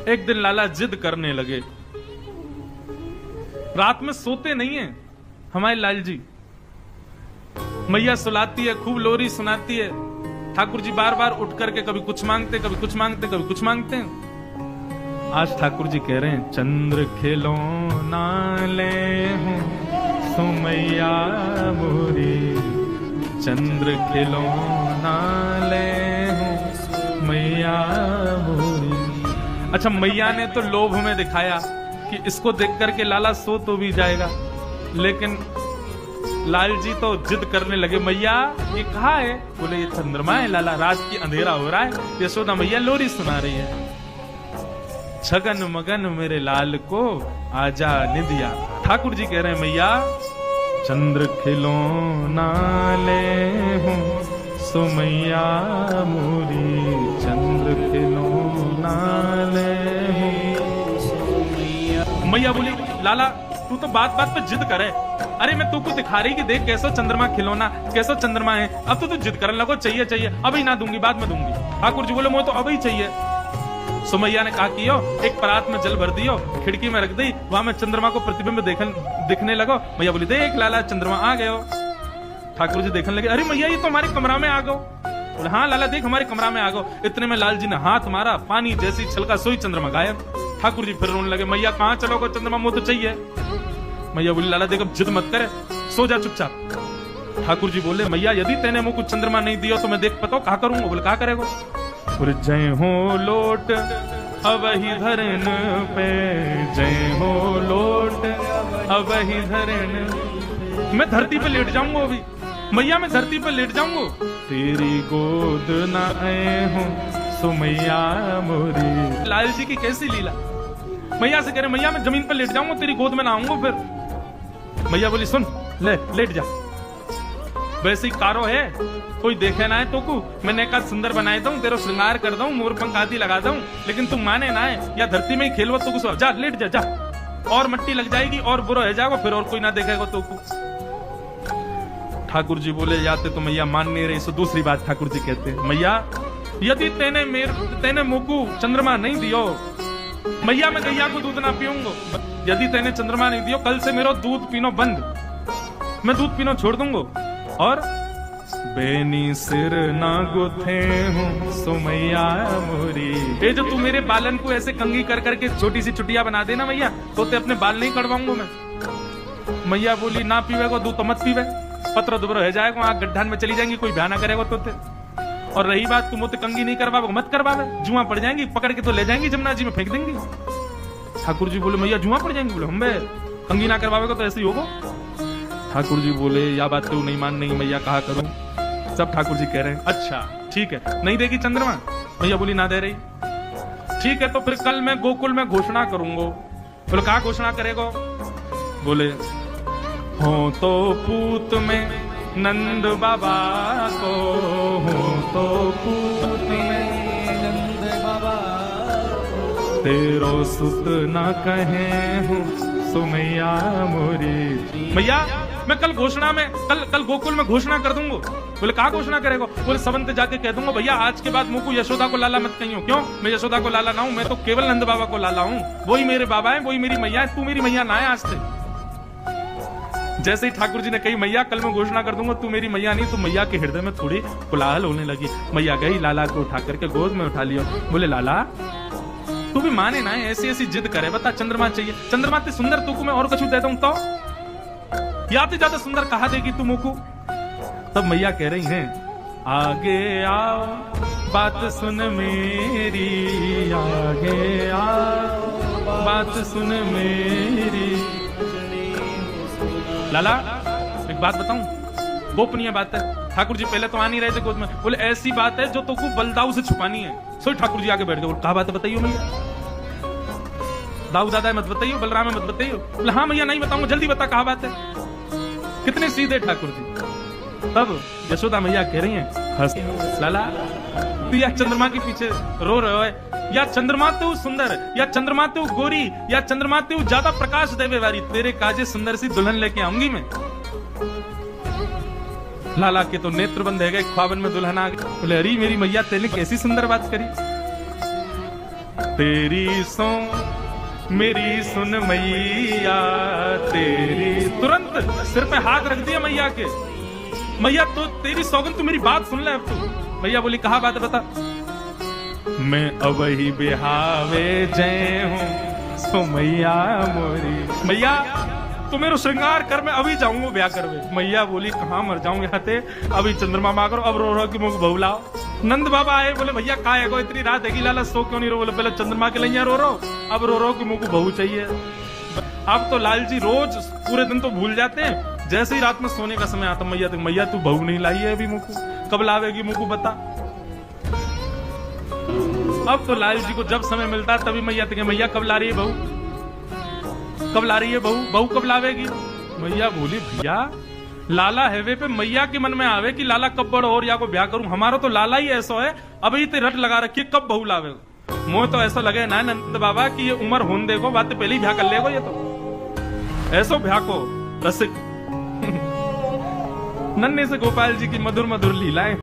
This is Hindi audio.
एक दिन लाला जिद करने लगे। रात में सोते नहीं है हमारे लाल जी। मैया सुलाती है, खूब लोरी सुनाती है। ठाकुर जी बार बार उठ करके कभी कुछ मांगते, कभी कुछ मांगते, कभी कुछ मांगते हैं। आज ठाकुर जी कह रहे हैं, चंद्र खिलौना ले हूं सुमैया मोरी, चंद्र खिलौना ले हूं मैया मोरी। अच्छा, मैया ने तो लोभ में दिखाया कि इसको देख करके लाला सो तो भी जाएगा, लेकिन लाल जी तो जिद करने लगे, मैया ये कहा है? बोले ये चंद्रमा है लाला, रात की अंधेरा हो रहा है। यशोदा मैया लोरी सुना रही है, छगन मगन मेरे लाल को आजा निदिया। ठाकुर जी कह रहे हैं, मैया चंद्र खिलौना ले हूं सुमैया मोरी, चंद्र खिलौना ले हूं सुमैया। मैया बोली, लाला तू तो बात बात पे जिद करे। अरे मैं तू को दिखा रही कि देख कैसा चंद्रमा खिलौना, कैसा चंद्रमा है। अब तो जिद करने लगो, चाहिए चाहिए, अभी ना दूंगी, बाद में दूंगी। ठाकुर जी बोले, मुझे तो अभी चाहिए। सुमैया ने कहा कियो, एक परात में जल भर दियो, खिड़की में रख दी, वहां में चंद्रमा को प्रतिबिंब दिखने लगो। मैया बोली, देख लाला चंद्रमा आ गए हो। ठाकुर जी देखने लगे, अरे मैया ये तो हमारे कमरा में आ गो। बोले, हाँ लाला देख हमारे कमरा में आ गो। इतने में लाल जी ने हाथ मारा, पानी जैसी छलका सोई चंद्रमा गायब। ठाकुर जी फिर रोने लगे, मैया कहाँ चलोगे, चंद्रमा मुझे तो चाहिए। मैया बोली, लाला देख अब जिद मत करे, सो जा चुपचाप। ठाकुर जी बोले, मैया यदि तेने मुझको चंद्रमा नहीं दिया तो मैं देख पता कहा करूंगा। बोले, कहा करेगा? बोले, जय हो लोट अब ही धरन पे, जय हो लोट अब ही धरन। मैं धरती पे लेट जाऊंगा अभी, मैया मैं धरती पे लेट जाऊंगा। तेरी गोद न आए हूं सुमैया मोरी। लाल जी की कैसी लीला। मैया से कह रहे, मैया मैं जमीन पर लेट जाऊंगा, तेरी गोद में ना आऊंगा। फिर मैया बोली, सुन ले लेट जा। वैसे ही कारो है, कोई देखे ना है तो को मैंने कहा सुंदर बनाए दूं, तेरा श्रृंगार कर दूं, मोर पंख आदि लगा दूं, लेकिन तुम माने ना है, या धरती में ही खेलवा तो कुछ जा, लेट जा जा, और मट्टी लग जाएगी और बुरा हो जाएगा, फिर और कोई ना देखेगा तो को। ठाकुर जी बोले, जाते तो मैया मान नहीं रही। सो दूसरी बात ठाकुर जी कहते हैं, मैया यदि तेने मुझको चंद्रमा नहीं दियो, मैया मैं गैया को दूध ना पीऊंगा। यदि तेने चंद्रमा नहीं दियो, कल से मेरा दूध पीनो बंद, मैं दूध पीनो छोड़ दूंगा। और बेनी सिर ना गुथे हूं सुमैया मोरी। ये जो तू मेरे बालन को ऐसे कंघी कर करके छोटी सी चुटिया बना देना मैया, तो ते अपने बाल नहीं कटवाऊंगा मैं। मैया बोली, ना पीवेगा दूध तो मत पीवे, पत्र दुबर हो जाएगा, वहां गड्ढा में चली जाएंगी, कोई भ्या ना करेगा तो ते। और रही बात तुम कंगी नहीं करवाओ, मत करवावे, जुआ पड़ जाएंगी, पकड़ के तो ले जाएंगी जमुना जी में फेंक देंगी। ठाकुर जी बोले, मैया जुआ पड़ जाएंगी। बोले, हम कंगी ना करवावेगा तो ऐसे ही होगा। ठाकुर जी बोले, या बात तो नहीं मान नहीं मैया, कहा करूं। सब ठाकुर जी कह रहे हैं, अच्छा ठीक है, नहीं देगी चंद्रमा? मैया बोली, ना दे रही। ठीक है, तो फिर कल मैं गोकुल में घोषणा करूंगा। बोले, कहा घोषणा करेगा? बोले, हो तो पूत में नंद बाबा को, हो तो पूत में नंद बाबा, तेरो सुत न कहे हूँ सुमैया मोरी। मैया मैं कल घोषणा में कल गोकुल में घोषणा कर दूंगा। बोले, कहा घोषणा करेगा? बोले, सबंत जाके कह दूंगा, भैया आज के बाद मुझको यशोदा को लाला मत कहियो। क्यों? मैं यशोदा को लाला ना हूं, मैं तो केवल नंद बाबा को लाला हूं। वही मेरे बाबा है, वही मेरी मैया है, तू मेरी मैया ना है आज से। जैसे ही ठाकुर जी ने कही, मैया कल मैं घोषणा कर दूंगा तू मेरी मैया नहीं, तो मैया के हृदय में थोड़ी कोलाहल होने लगी। मैया गई, लाला को उठा करके गोद में उठा लिया। बोले, लाला तू भी माने ना, ऐसी ऐसी जिद करे, बता चंद्रमा चाहिए, चंद्रमा ते सुंदर तू को मैं और कुछ दे दूं तो या तो ज्यादा सुंदर कहा देगी तू मुझको? तब मैया कह रही हैं, आगे आओ बात सुन मेरी, आगे आओ बात सुन मेरी। लाला एक बात बताऊं, गोपनीय बात है। ठाकुर जी पहले तो आ नहीं रहे थे गोद में। बोले, ऐसी बात है जो तो को बलदाऊ से छुपानी है। सो ठाकुर जी आगे बैठ गए। कहा बात है बताइयो मैया? दाऊ दादा मत बताइयो, बलराम मत बताइयो। बोले, हाँ मैया नहीं बताऊंगा, जल्दी बता कहा बात है। कितने सीधे ठाकुर जी। तब यशोदा मैया कह रही हैं, हंस लाला तू या चंद्रमा के पीछे रो रहे हो, या चंद्रमा तू सुंदर, या चंद्रमा तू गोरी, या चंद्रमा तू ज्यादा प्रकाश देवे वाली, तेरे काजे सुंदर सी दुल्हन लेके आऊंगी मैं। लाला के तो नेत्र बंद है गए, ख्वाबन में दुल्हन आ गई। बोले, अरे मेरी मैया तेने कैसी सुंदर बात करी। तेरी सो मेरी सुन मैया तेरी। तुरंत सिर पे हाथ रख दिया मैया के। मैया तो तेरी सौगन, तू मेरी बात सुन ले अब तू। मैया बोली कहा बात है बता। मैं अब ही बिहावे जय हूँ सो मैया मोरी। मैया तो मेरा श्रृंगार कर, मैं अभी जाऊंगा ब्याह करवे। मैया बोली कहाँ मर जाऊंगे हते, अभी चंद्रमा माँ करो, अब रो रो कि मुझे बहू लाओ। नंद बाबा आए, बोले भैया का है को इतनी रात है लाला, सो क्यों नहीं रो। बोले पहले चंद्रमा के लिए रो रो, अब रो रो कि मुझे बहू चाहिए। अब तो लाल जी रोज पूरे दिन तो भूल जाते हैं, जैसे ही रात में सोने का समय आता मैया तो मैया तू बहू नहीं लाई है अभी, मुझको कब लावेगी, मुझको बता। अब तो लाल जी को जब समय मिलता है तभी मैया तक, मैया कब ला रही है बहू, कब ला रही है बहू, बहू कब लावेगी। मैया बोली भैया लाला हैवे पे मैया के मन में आवे कि लाला कब बड़ो और या को ब्याह करूं, हमारा तो लाला ही ऐसा है। अभी तो रट लगा रखी कब बहू लावे। मोह तो ऐसा लगे ना नंद बाबा कि ये उम्र होने देखो, बात पहले ही ब्याह कर लेगो, ये तो ऐसो ब्याह को रसिक। नन्हे से गोपाल जी की मधुर मधुर लीलाएं।